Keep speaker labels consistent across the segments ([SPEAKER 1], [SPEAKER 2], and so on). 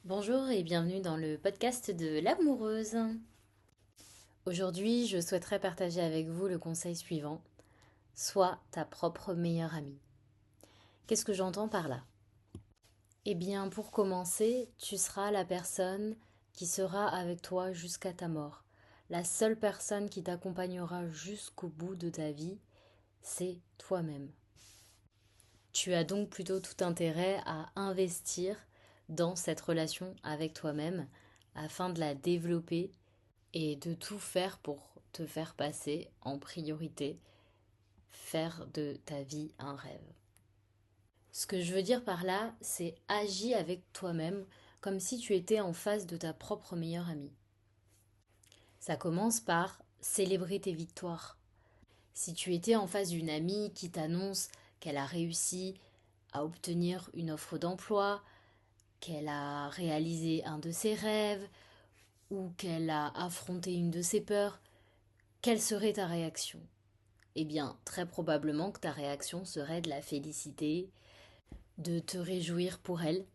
[SPEAKER 1] Bonjour et bienvenue dans le podcast de l'amoureuse. Aujourd'hui, je souhaiterais partager avec vous le conseil suivant. Sois ta propre meilleure amie. Qu'est-ce que j'entends par là? Eh bien, pour commencer, tu seras la personne qui sera avec toi jusqu'à ta mort. La seule personne qui t'accompagnera jusqu'au bout de ta vie, c'est toi-même. Tu as donc plutôt tout intérêt à investir dans cette relation avec toi-même afin de la développer et de tout faire pour te faire passer en priorité, faire de ta vie un rêve. Ce que je veux dire par là, c'est agis avec toi-même comme si tu étais en face de ta propre meilleure amie. Ça commence par célébrer tes victoires. Si tu étais en face d'une amie qui t'annonce qu'elle a réussi à obtenir une offre d'emploi, qu'elle a réalisé un de ses rêves ou qu'elle a affronté une de ses peurs, quelle serait ta réaction? Eh bien, très probablement que ta réaction serait de la féliciter, de te réjouir pour elle.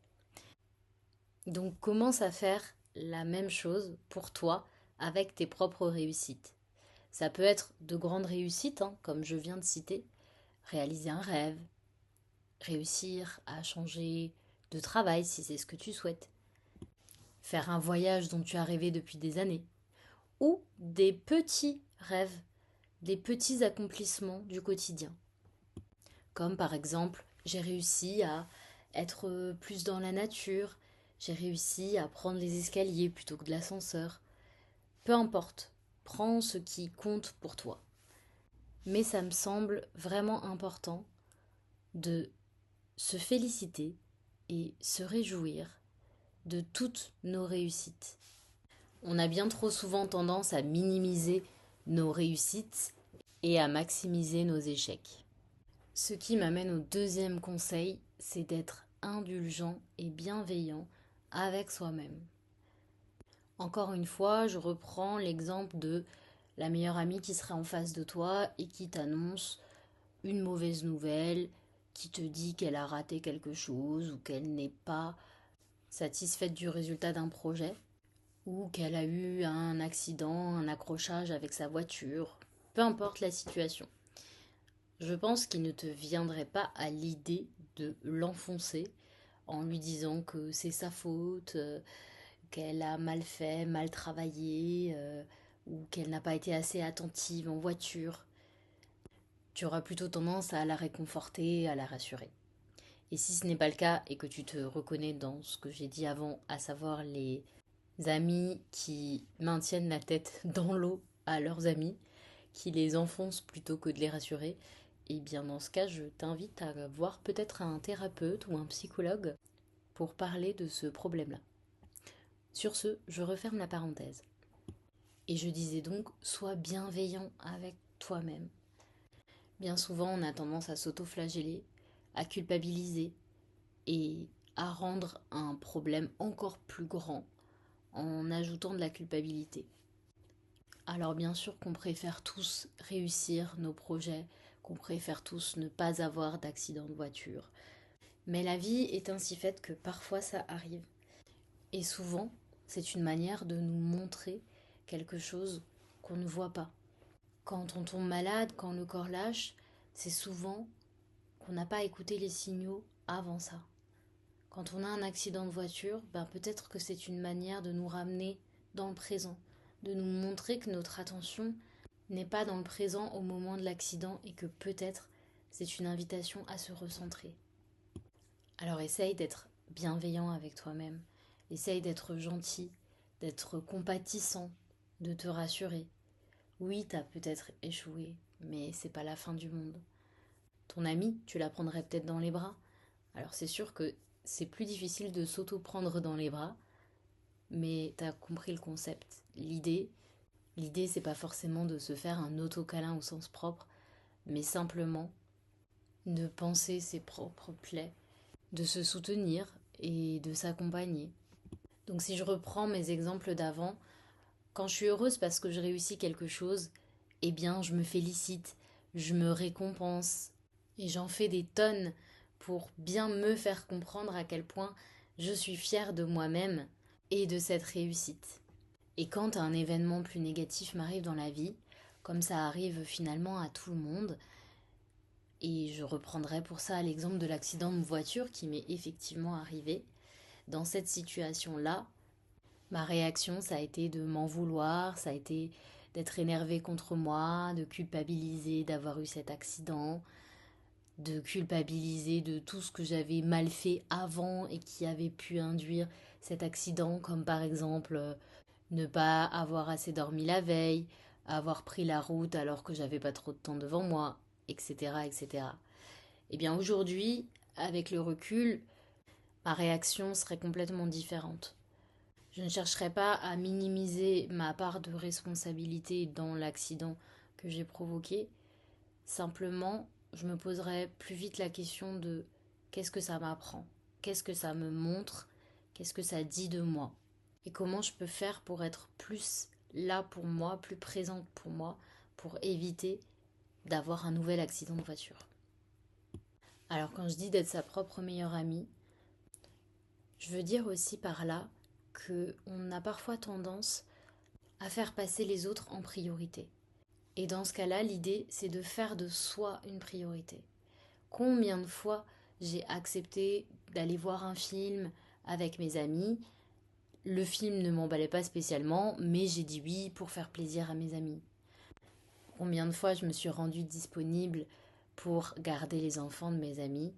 [SPEAKER 1] Donc commence à faire la même chose pour toi avec tes propres réussites. Ça peut être de grandes réussites, hein, comme je viens de citer, réaliser un rêve, réussir à changer de travail si c'est ce que tu souhaites, faire un voyage dont tu as rêvé depuis des années, ou des petits rêves, des petits accomplissements du quotidien. Comme par exemple, j'ai réussi à être plus dans la nature, j'ai réussi à prendre les escaliers plutôt que de l'ascenseur. Peu importe, prends ce qui compte pour toi. Mais ça me semble vraiment important de se féliciter et se réjouir de toutes nos réussites. On a bien trop souvent tendance à minimiser nos réussites et à maximiser nos échecs. Ce qui m'amène au deuxième conseil, c'est d'être indulgent et bienveillant avec soi-même. Encore une fois, je reprends l'exemple de la meilleure amie qui serait en face de toi et qui t'annonce une mauvaise nouvelle, qui te dit qu'elle a raté quelque chose ou qu'elle n'est pas satisfaite du résultat d'un projet ou qu'elle a eu un accident, un accrochage avec sa voiture, peu importe la situation. Je pense qu'il ne te viendrait pas à l'idée de l'enfoncer en lui disant que c'est sa faute, qu'elle a mal fait, mal travaillé, ou qu'elle n'a pas été assez attentive en voiture. Tu auras plutôt tendance à la réconforter, à la rassurer. Et si ce n'est pas le cas et que tu te reconnais dans ce que j'ai dit avant, à savoir les amis qui maintiennent la tête dans l'eau à leurs amis, qui les enfoncent plutôt que de les rassurer, et bien dans ce cas, je t'invite à voir peut-être un thérapeute ou un psychologue pour parler de ce problème-là. Sur ce, je referme la parenthèse. Et je disais donc, sois bienveillant avec toi-même. Bien souvent, on a tendance à s'auto-flageller, à culpabiliser et à rendre un problème encore plus grand en ajoutant de la culpabilité. Alors bien sûr qu'on préfère tous réussir nos projets, qu'on préfère tous ne pas avoir d'accident de voiture. Mais la vie est ainsi faite que parfois ça arrive. Et souvent, c'est une manière de nous montrer quelque chose qu'on ne voit pas. Quand on tombe malade, quand le corps lâche, c'est souvent qu'on n'a pas écouté les signaux avant ça. Quand on a un accident de voiture, ben peut-être que c'est une manière de nous ramener dans le présent, de nous montrer que notre attention n'est pas dans le présent au moment de l'accident et que peut-être c'est une invitation à se recentrer. Alors essaye d'être bienveillant avec toi-même, essaye d'être gentil, d'être compatissant, de te rassurer. Oui, t'as peut-être échoué, mais c'est pas la fin du monde. Ton ami, tu la prendrais peut-être dans les bras. Alors c'est sûr que c'est plus difficile de s'auto-prendre dans les bras, mais t'as compris le concept. L'idée c'est pas forcément de se faire un auto-câlin au sens propre, mais simplement de penser ses propres plaies, de se soutenir et de s'accompagner. Donc si je reprends mes exemples d'avant, quand je suis heureuse parce que je réussis quelque chose, eh bien je me félicite, je me récompense et j'en fais des tonnes pour bien me faire comprendre à quel point Je suis fière de moi-même et de cette réussite. Et quand un événement plus négatif m'arrive dans la vie, comme ça arrive finalement à tout le monde, et je reprendrai pour ça l'exemple de l'accident de voiture qui m'est effectivement arrivé, dans cette situation-là, ma réaction, ça a été de m'en vouloir, ça a été d'être énervée contre moi, de culpabiliser d'avoir eu cet accident, de culpabiliser de tout ce que j'avais mal fait avant et qui avait pu induire cet accident, comme par exemple ne pas avoir assez dormi la veille, avoir pris la route alors que j'avais pas trop de temps devant moi, etc., etc. Eh bien aujourd'hui, avec le recul, ma réaction serait complètement différente. Je ne chercherai pas à minimiser ma part de responsabilité dans l'accident que j'ai provoqué. Simplement, je me poserai plus vite la question de qu'est-ce que ça m'apprend, qu'est-ce que ça me montre, qu'est-ce que ça dit de moi, et comment je peux faire pour être plus là pour moi, plus présente pour moi, pour éviter d'avoir un nouvel accident de voiture. Alors quand je dis d'être sa propre meilleure amie, je veux dire aussi par là qu'on a parfois tendance à faire passer les autres en priorité. Et dans ce cas-là, l'idée, c'est de faire de soi une priorité. Combien de fois j'ai accepté d'aller voir un film avec mes amis. Le film ne m'emballait pas spécialement, mais j'ai dit oui pour faire plaisir à mes amis. Combien de fois je me suis rendue disponible pour garder les enfants de mes amis,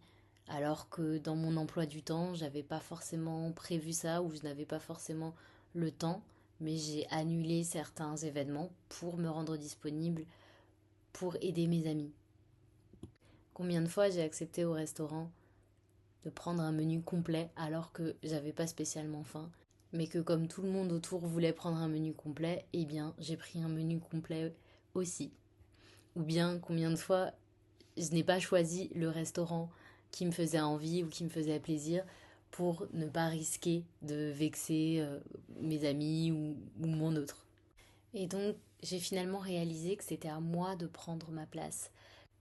[SPEAKER 1] alors que dans mon emploi du temps, j'avais pas forcément prévu ça ou je n'avais pas forcément le temps, mais j'ai annulé certains événements pour me rendre disponible pour aider mes amis. Combien de fois j'ai accepté au restaurant de prendre un menu complet alors que j'avais pas spécialement faim, mais que comme tout le monde autour voulait prendre un menu complet, eh bien j'ai pris un menu complet aussi. Ou bien combien de fois je n'ai pas choisi le restaurant qui me faisait envie ou qui me faisait plaisir pour ne pas risquer de vexer mes amis ou mon autre. Et donc j'ai finalement réalisé que c'était à moi de prendre ma place,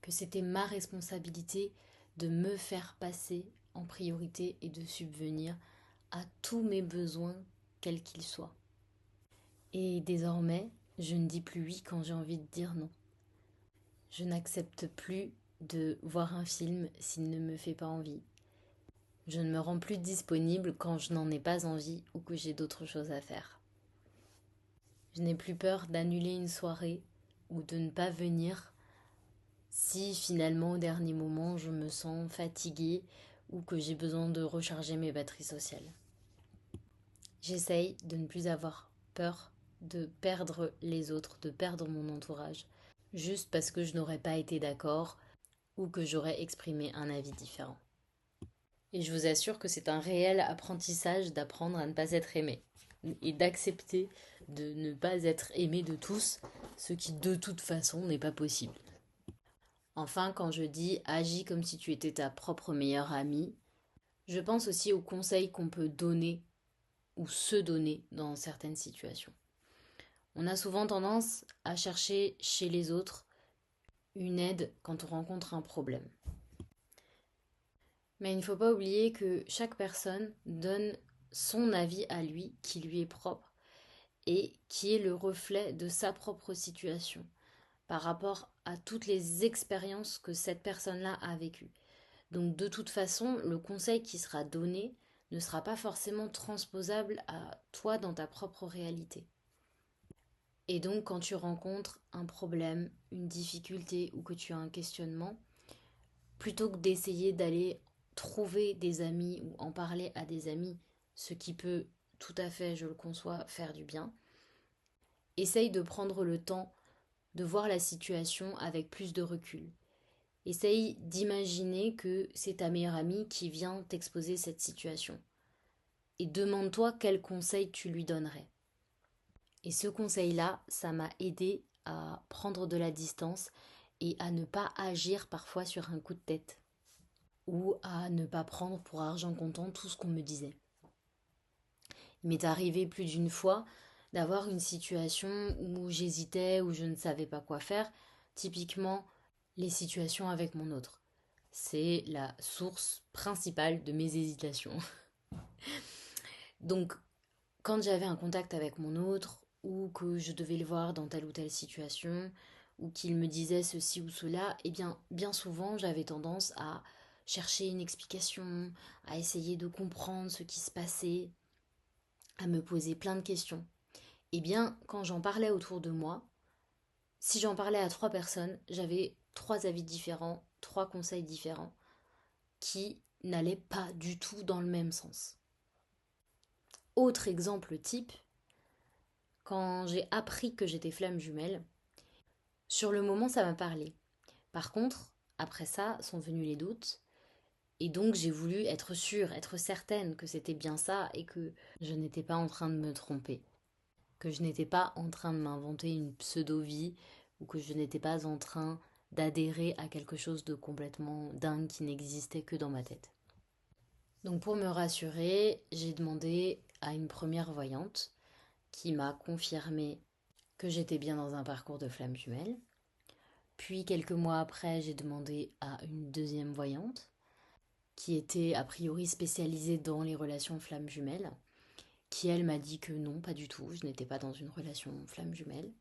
[SPEAKER 1] que c'était ma responsabilité de me faire passer en priorité et de subvenir à tous mes besoins, quels qu'ils soient. Et désormais, je ne dis plus oui quand j'ai envie de dire non. Je n'accepte plus de voir un film s'il ne me fait pas envie. Je ne me rends plus disponible quand je n'en ai pas envie ou que j'ai d'autres choses à faire. Je n'ai plus peur d'annuler une soirée ou de ne pas venir si finalement au dernier moment je me sens fatiguée ou que j'ai besoin de recharger mes batteries sociales. J'essaye de ne plus avoir peur de perdre les autres, de perdre mon entourage, juste parce que je n'aurais pas été d'accord ou que j'aurais exprimé un avis différent. Et je vous assure que c'est un réel apprentissage d'apprendre à ne pas être aimé et d'accepter de ne pas être aimé de tous, ce qui de toute façon n'est pas possible. Enfin, quand je dis agis comme si tu étais ta propre meilleure amie, je pense aussi aux conseils qu'on peut donner ou se donner dans certaines situations. On a souvent tendance à chercher chez les autres une aide quand on rencontre un problème. Mais il ne faut pas oublier que chaque personne donne son avis à lui qui lui est propre et qui est le reflet de sa propre situation par rapport à toutes les expériences que cette personne-là a vécues. Donc de toute façon, le conseil qui sera donné ne sera pas forcément transposable à toi dans ta propre réalité. Et donc quand tu rencontres un problème, une difficulté ou que tu as un questionnement, plutôt que d'essayer d'aller trouver des amis ou en parler à des amis, ce qui peut tout à fait, je le conçois, faire du bien, essaye de prendre le temps de voir la situation avec plus de recul. Essaye d'imaginer que c'est ta meilleure amie qui vient t'exposer cette situation. Et demande-toi quel conseil tu lui donnerais. Et ce conseil-là, ça m'a aidé à prendre de la distance et à ne pas agir parfois sur un coup de tête. Ou à ne pas prendre pour argent comptant tout ce qu'on me disait. Il m'est arrivé plus d'une fois d'avoir une situation où j'hésitais, où je ne savais pas quoi faire. Typiquement, les situations avec mon autre. C'est la source principale de mes hésitations. Donc, quand j'avais un contact avec mon autre, ou que je devais le voir dans telle ou telle situation, ou qu'il me disait ceci ou cela, eh bien, bien souvent, j'avais tendance à chercher une explication, à essayer de comprendre ce qui se passait, à me poser plein de questions. Eh bien, quand j'en parlais autour de moi, si j'en parlais à 3 personnes, j'avais 3 avis différents, 3 conseils différents, qui n'allaient pas du tout dans le même sens. Autre exemple type, quand j'ai appris que j'étais flamme jumelle, sur le moment ça m'a parlé. Par contre, après ça sont venus les doutes, et donc j'ai voulu être sûre, être certaine que c'était bien ça et que je n'étais pas en train de me tromper, que je n'étais pas en train de m'inventer une pseudo-vie ou que je n'étais pas en train d'adhérer à quelque chose de complètement dingue qui n'existait que dans ma tête. Donc pour me rassurer, j'ai demandé à une première voyante qui m'a confirmé que j'étais bien dans un parcours de flamme jumelle. Puis quelques mois après, j'ai demandé à une deuxième voyante qui était a priori spécialisée dans les relations flamme jumelle, qui elle m'a dit que non, pas du tout, je n'étais pas dans une relation flamme jumelle.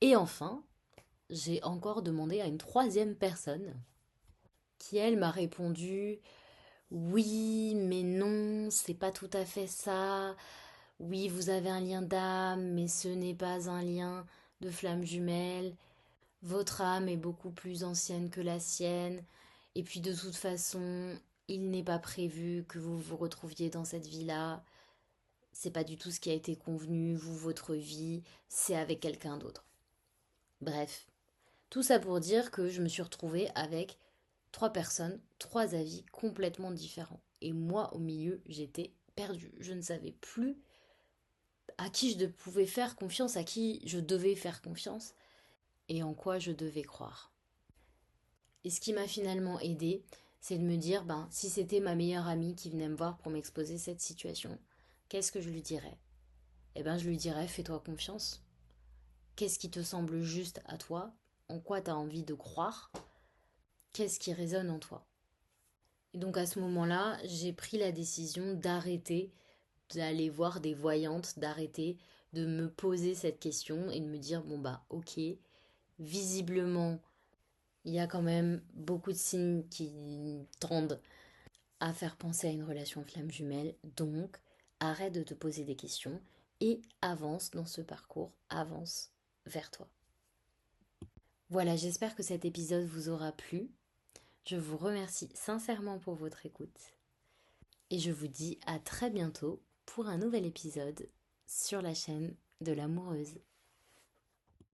[SPEAKER 1] Et enfin, j'ai encore demandé à une troisième personne qui elle m'a répondu oui, mais non, c'est pas tout à fait ça. Oui, vous avez un lien d'âme, mais ce n'est pas un lien de flamme jumelle. Votre âme est beaucoup plus ancienne que la sienne. Et puis de toute façon, il n'est pas prévu que vous vous retrouviez dans cette vie-là. C'est pas du tout ce qui a été convenu. Vous, votre vie, c'est avec quelqu'un d'autre. Bref, tout ça pour dire que je me suis retrouvée avec 3 personnes, 3 avis complètement différents. Et moi, au milieu, j'étais perdue. Je ne savais plus à qui je pouvais faire confiance, à qui je devais faire confiance et en quoi je devais croire. Et ce qui m'a finalement aidée, c'est de me dire, ben, si c'était ma meilleure amie qui venait me voir pour m'exposer cette situation, qu'est-ce que je lui dirais? Eh ben, je lui dirais, fais-toi confiance. Qu'est-ce qui te semble juste à toi? En quoi tu as envie de croire? Qu'est-ce qui résonne en toi? Et donc à ce moment-là, j'ai pris la décision d'arrêter d'aller voir des voyantes, d'arrêter de me poser cette question et de me dire, bon bah ok, visiblement, il y a quand même beaucoup de signes qui tendent à faire penser à une relation flamme jumelle, donc arrête de te poser des questions et avance dans ce parcours, avance vers toi. Voilà, j'espère que cet épisode vous aura plu. Je vous remercie sincèrement pour votre écoute et je vous dis à très bientôt pour un nouvel épisode sur la chaîne de l'amoureuse.